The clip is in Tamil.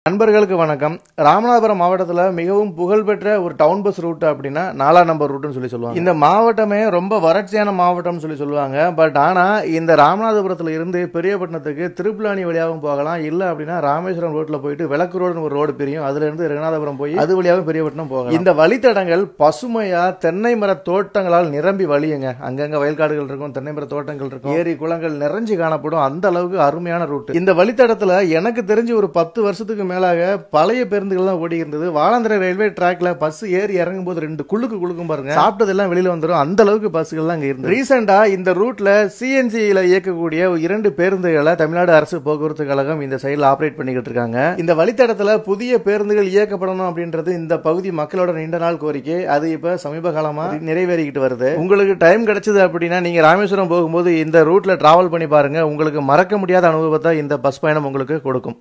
நண்பர்களுக்கு வணக்கம். ராமநாதபுரம் மாவட்டத்தில் மிகவும் புகழ்பெற்ற ஒரு டவுன் பஸ் ரூட் அப்படின்னா 4ஆம் நம்பர் ரூட்னு சொல்லுவாங்க. இந்த மாவட்டமே ரொம்ப வறட்சியான மாவட்டம்னு சொல்லுவாங்க. பட் ஆனால் இந்த ராமநாதபுரத்தில் இருந்து பெரியப்பட்டினத்துக்கு திருப்புலானி வழியாகவும் போகலாம். இல்லை அப்படின்னா ராமேஸ்வரம் ரோட்டில் போயிட்டு விளக்கு ரோடுன்னு ஒரு ரோடு பிரியும். அதுல இருந்து ரங்கநாதபுரம் போய் அது வழியாகவும் பெரியப்பட்டினம் போகலாம். இந்த வழித்தடங்கள் பசுமையா தென்னை மர தோட்டங்களால் நிரம்பி வழியுங்க. அங்கங்க வயல்காடுகள் இருக்கும், தென்னை மர தோட்டங்கள் இருக்கும், ஏரி குளங்கள் நிறைஞ்சு காணப்படும். அந்த அளவுக்கு அருமையான ரூட். இந்த வழித்தடத்துல எனக்கு தெரிஞ்சு ஒரு 10 வருஷத்துக்கு மேலாக பழைய பேருந்துகள் தான் ஓடி இருந்தது. வாலாந்திர ரயில்வே ட்ராக்ல பஸ் ஏறி இறங்கும் போது 2 குழுக்கும் பாருங்க, சாப்பிட்டதெல்லாம் வெளியில வந்துடும். அந்த அளவுக்கு பஸ்கள் தான் இருந்து. ரீசெண்டா இந்த ரூட்ல சிஎன்ஜில இயக்கக்கூடிய 2 பேருந்துகளை தமிழ்நாடு அரசு போக்குவரத்து கழகம் இந்த சைடுல ஆபரேட் பண்ணிக்கிட்டு இருக்காங்க. இந்த வழித்தடத்துல புதிய பேருந்துகள் இயக்கப்படணும் அப்படின்றது இந்த பகுதி மக்களோட நீண்ட நாள் கோரிக்கை. அது இப்ப சமீப காலமா நிறைவேறிக்கிட்டு வருது. உங்களுக்கு டைம் கிடைச்சது அப்படின்னா நீங்க ராமேஸ்வரம் போகும்போது இந்த ரூட்ல டிராவல் பண்ணி பாருங்க. உங்களுக்கு மறக்க முடியாத அனுபவத்தை இந்த பஸ் பயணம் உங்களுக்கு கொடுக்கும்.